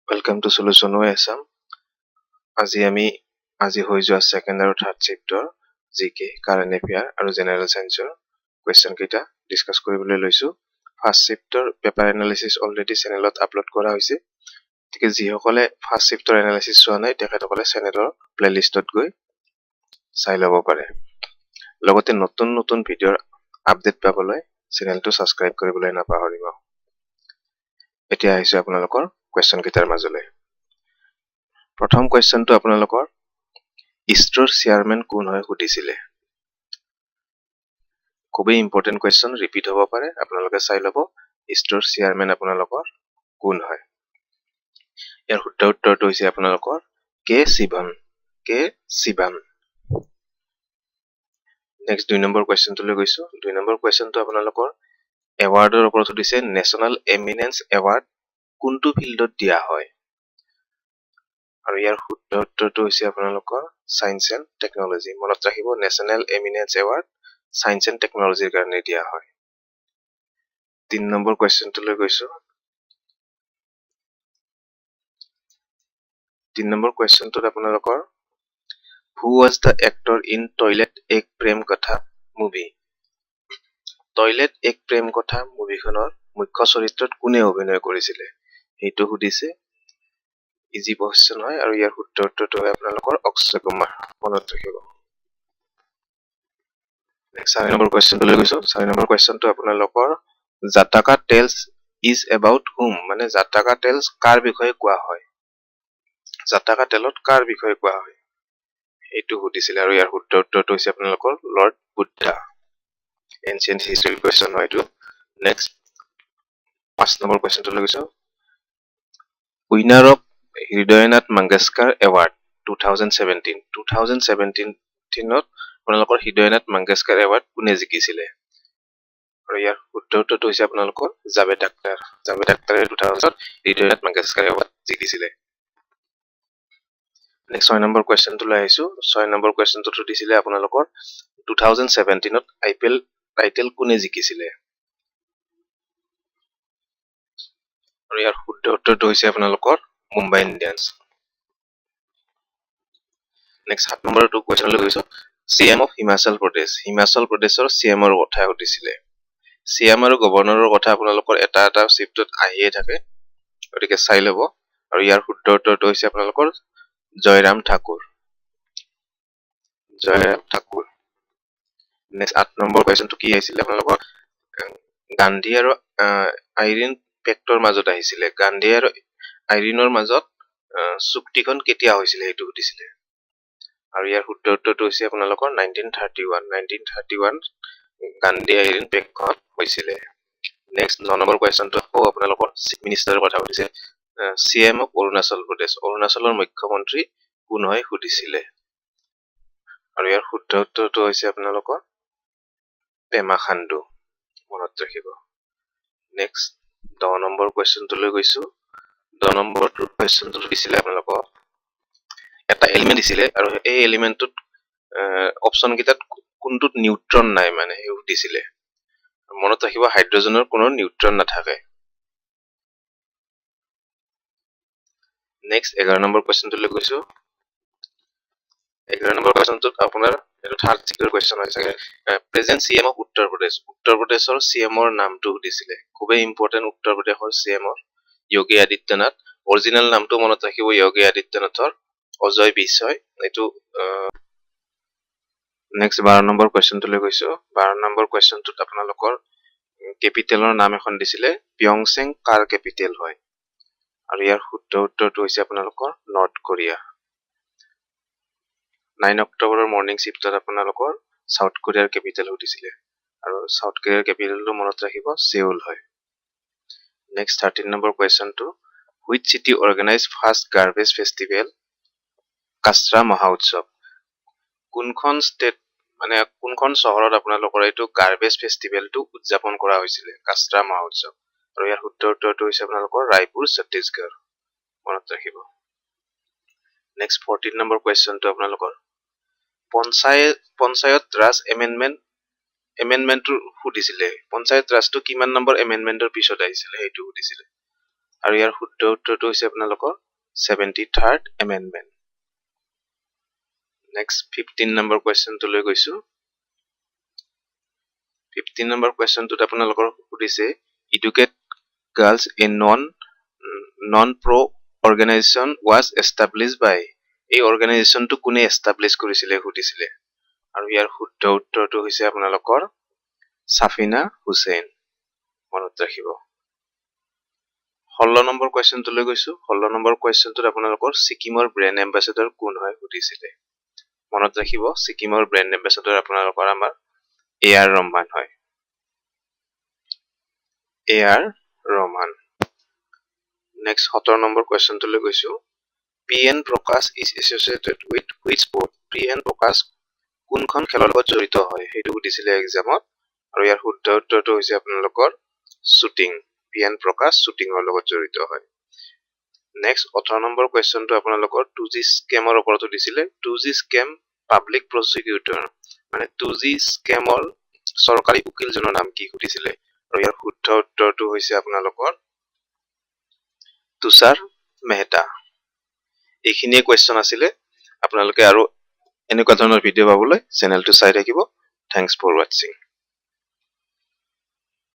Welcome to Solution OSM. আজি হৈ যোৱা সেকেন্ড আৰু থাৰ্ড চেপ্টাৰ জিকে কাৰেণ্ট এফেয়াৰ আৰু জেনাৰেল সায়েন্সৰ কোৱেশ্চন কেইটা ডিসকাস কৰিবলৈ লৈছো। First chapter paper analysis already চেনেলত আপলোড কৰা হৈছে। গতিকে যিসকলে ফাৰ্ষ্ট চেপ্টাৰ এনালিসিস চোৱা নাই তেখেতসকলে চেনেলৰ প্লেলিষ্টত গৈ চাই ল'ব পাৰে। লগতে নতুন নতুন ভিডিঅ'ৰ আপডেট পাবলৈ চেনেলটো সাবস্ক্ৰাইব কৰিবলৈ নাপাহৰিব। এতিয়া আহিছো আপোনালোকৰ কোৱেশ্চন কেইটাৰ মাজলৈ। প্ৰথম কোৱেশ্চনটো আপোনালোকৰ ইষ্টৰ চেয়াৰমেন কোন হয় সুধিছিলে। খুবেই ইম্পৰ্টেন্ট কোৱেশ্চন, ৰিপিট হ'ব পাৰে, আপোনালোকে চাই ল'ব ইষ্টৰ চেয়াৰমেন আপোনালোকৰ কোন হয়। ইয়াৰ শুদ্ধ উত্তৰটো হৈছে আপোনালোকৰ কে শিৱান। নেক্সট 2 নম্বৰ কোৱেশ্চনটোলৈ গৈছো। 2 নম্বৰ কোৱেশ্চনটো আপোনালোকৰ এৱাৰ্ডৰ ওপৰত সুধিছে। নেশ্যনেল এমিনেন্স এৱাৰ্ড কোনটো ফিল্ডত দিয়া হয়? আৰু ইয়াৰ শুদ্ধ উত্তৰটো হৈছে আপোনালোকৰ সায়েন্স এণ্ড টেকনলজি। মনত ৰাখিব, national eminence award science and টেকনলজিৰ কাৰণে দিয়া হয়। 3 নম্বৰ কুৱেশ্চনটোলৈ গৈছো। 3 নম্বৰ কুৱেশ্চনটোত আপোনালোকৰ who was the actor in toilet এক প্ৰেম কথা মুভি? টয়লেট এক প্ৰেম কথা মুভিখনৰ মুখ্য চৰিত্ৰত কোনে অভিনয় কৰিছিলে সেইটো সুধিছে। ইজি কোৱেশ্চন হয় আৰু ইয়াৰ শুদ্ধ উত্তৰটো হয় আপোনালোকৰ অক্ষয় কুমাৰ। মনত ৰাখিব। নেক্সট 4 নম্বৰ কুৱেশ্চনটোলৈ গৈছো। 4 নম্বৰ কুৱেশ্চনটো আপোনালোকৰ জাটাকা টেলছ ইজ এবাউট হুম, মানে জাটাকা টেলছ কাৰ বিষয়ে কোৱা হয়? জাটাকা টেলত কাৰ বিষয়ে কোৱা হয় এইটো সুধিছিলে আৰু ইয়াৰ শুদ্ধ উত্তৰটো হৈছে আপোনালোকৰ lord Buddha. Ancient history question হয় এইটো। নেক্সট 5 নম্বৰ কুৱেশ্চনটোলৈ গৈছো। Winner of Hridaynath Mangeshkar award 2017 আপোনালোকৰ হৃদয়নাথ মংগেশকাৰ এৱাৰ্ড কোনে জিকিছিলে? আৰু ইয়াৰ শুদ্ধ উত্তৰটো হৈছে আপোনালোকৰ জাভেদ আখতাৰ। জাভেদ আখতাৰে 2000 হৃদয়নাথ মংগেশকাৰ এৱাৰ্ড জিকিছিলে। নেক্সট 6 নম্বৰ কুৱেশ্চনটোলৈ আহিছো। 6 নম্বৰ কুৱেশ্চনটো সুধিছিলে আপোনালোকৰ 2017 IPL টাইটেল কোনে জিকিছিলে? আৰু ইয়াৰ শুদ্ধ উত্তৰটো হৈছে আপোনালোকৰ মুম্বাই ইণ্ডিয়ানছ। নেক্সট 7 নম্বৰটো কুৱেশ্চনলৈ গৈছো। CM অফ হিমাচল প্ৰদেশ, হিমাচল প্ৰদেশৰ CMৰ কথা সুধিছিলে। CM আৰু গভৰ্ণৰৰ কথা আপোনালোকৰ এটা এটা চিফটত আহিয়ে থাকে, গতিকে চাই ল'ব। আৰু ইয়াৰ শুদ্ধ উত্তৰটো হৈছে আপোনালোকৰ জয়ৰাম ঠাকুৰ। নেক্সট 8 নম্বৰ কুৱেশ্চনটো কি আহিছিলে আপোনালোকৰ গান্ধী আৰু আইৰিন পেক্টৰ মাজত আহিছিলে। গান্ধী আৰু আইৰিনৰ মাজত চুক্তিখন কেতিয়া হৈছিলে সেইটো সুধিছিলে। আৰু ইয়াৰ শুদ্ধ উত্তৰটো হৈছে আপোনালোকৰ 1931 গান্ধী আইৰিন পেক্টখন হৈছিলে। নেক্সট 9 নম্বৰ কুৱেশ্চনটো আপোনালোকৰ চিফ মিনিষ্টাৰৰ কথা সুধিছে। CM অফ অৰুণাচল প্ৰদেশ, অৰুণাচলৰ মুখ্যমন্ত্ৰী কোন হয় সুধিছিলে। আৰু ইয়াৰ শুদ্ধ উত্তৰটো হৈছে আপোনালোকৰ পেমা খাণ্ডু। মনত ৰাখিব। নেক্সট 10 নম্বৰ কুৱেশ্চনটোলৈ গৈছো। 10 নম্বৰ কুৱেশ্চনটো দিছিলে আপোনালোকক এটা এলিমেন্ট দিছিলে আৰু এই এলিমেন্টটোত অপচন কেইটাত কোনটোত নিউট্ৰন নাই মানে এই সুধিছিলে। মনত ৰাখিব হাইড্ৰজেনৰ কোনো নিউট্ৰন নাথাকে। নেক্সট 11 নম্বৰ কুৱেশ্চনটোলৈ গৈছো। 11 নম্বৰ কুৱেশ্চনটোত আপোনাৰ এটা থাৰ্ড চেপ্টাৰ কুৱেশ্চন হয় চাগে। Present CM of Uttar Pradesh, উত্তৰ প্ৰদেশৰ CMৰ নামটো সুধিছিলে। খুবেই ইম্পৰ্টেন্ট উত্তৰ প্ৰদেশৰ CMৰ যোগী আদিত্যনাথ। অৰিজিনেল নামটো মনত ৰাখিব যোগী আদিত্যনাথৰ অজয় বিজয়। এইটো নেক্সট 12 নম্বৰ কুৱেশ্চনটোলৈ গৈছো। 12 নম্বৰ কুৱেশ্চনটোত আপোনালোকৰ কেপিটেলৰ নাম এখন দিছিলে। পিয়ংচেং কাৰ কেপিটেল হয়? আৰু ইয়াৰ শুদ্ধ উত্তৰটো হৈছে আপোনালোকৰ নৰ্থ কোৰিয়া। 9 অক্টোবৰৰ মৰ্নিং শ্বিফ্টত আপোনালোকৰ সাউথ কোৰিয়াৰ কেপিটেল সুধিছিলে আৰু সাউথ কোৰিয়াৰ কেপিটেলটো মনত ৰাখিব সেউল হয়। নেক্সট 13 নম্বৰ কুৱেশ্চনটো which city organise first garbage festival কাষ্ট্ৰা মহোৎসৱ? কোনখন ষ্টেট মানে কোনখন চহৰত আপোনালোকৰ এইটো গাৰ্বেজ ফেষ্টিভেলটো উদযাপন কৰা হৈছিলে কাষ্ট্ৰা মহোৎসৱ? আৰু ইয়াৰ শুদ্ধ উত্তৰটো হৈছে আপোনালোকৰ ৰায়পুৰ ছত্তীশগড়। মনত ৰাখিব। নেক্সট 14 নম্বৰ কুৱেশ্চনটো আপোনালোকৰ পঞ্চায়ত ৰাজ এমেণ্ডমেণ্টটো সুধিছিলে। পঞ্চায়ত ৰাজটো কিমান নম্বৰ এমেণ্ডমেণ্টৰ পিছত আহিছিলে সেইটো সুধিছিলে। আৰু ইয়াৰ শুদ্ধ উত্তৰটো হৈছে আপোনালোকৰ 73rd এমেণ্ডমেণ্ট। নেক্সট 15 নম্বৰ কুৱেশ্যনটোলৈ গৈছো। 15 নম্বৰ কুৱেশ্যনটোত আপোনালোকৰ সুধিছে Educate Girls a non pro organisation was established by. এই অৰ্গেনাইজেশ্যনটো কোনে এষ্টাব্লিছ কৰিছিলে সুধিছিলে। আৰু ইয়াৰ শুদ্ধ উত্তৰটো হৈছে আপোনালোকৰ সাফিনা হুছেইন। মনত ৰাখিব। 16 নম্বৰ কুৱেশ্যনটোলৈ গৈছো। 16 নম্বৰ কুৱেশ্যনটোত আপোনালোকৰ ছিকিমৰ ব্ৰেণ্ড এম্বাচেডৰ কোন হয় সুধিছিলে। মনত ৰাখিব, ছিকিমৰ ব্ৰেণ্ড এম্বাচেডৰ আপোনালোকৰ আমাৰ এ.আৰ. ৰহমান হয়। এ.আৰ. ৰহমান। নেক্সট 17 নম্বৰ কুৱেশ্যনটোলৈ গৈছো। P N. Prakash is associated with which sport. P N. Prakash কোনখন খেলৰ লগত জড়িত হয় সেইটো সুধিছিলে এক্সামত। আৰু ইয়াৰ শুদ্ধ উত্তৰটো হৈছে আপোনালোকৰ শ্বুটিং। পি.এন. প্ৰকাশ শ্বুটিঙৰ লগত জড়িত হয়। নেক্সট 18 নম্বৰ কুৱেশ্যনটো আপোনালোকৰ 2G স্কেমৰ ওপৰত সুধিছিলে। 2G স্কেম পাব্লিক প্ৰচিকিউটৰ মানে 2G স্কেমৰ চৰকাৰী উকিলজনৰ নাম কি সুধিছিলে। আৰু ইয়াৰ শুদ্ধ উত্তৰটো হৈছে আপোনালোকৰ তুষাৰ মেহতা। এইখিনিয়ে কুৱেশ্যন আছিলে। আপোনালোকে আৰু এনেকুৱা ধৰণৰ ভিডিঅ' পাবলৈ চেনেলটো চাই থাকিব। Thanks for ৱাটছিং।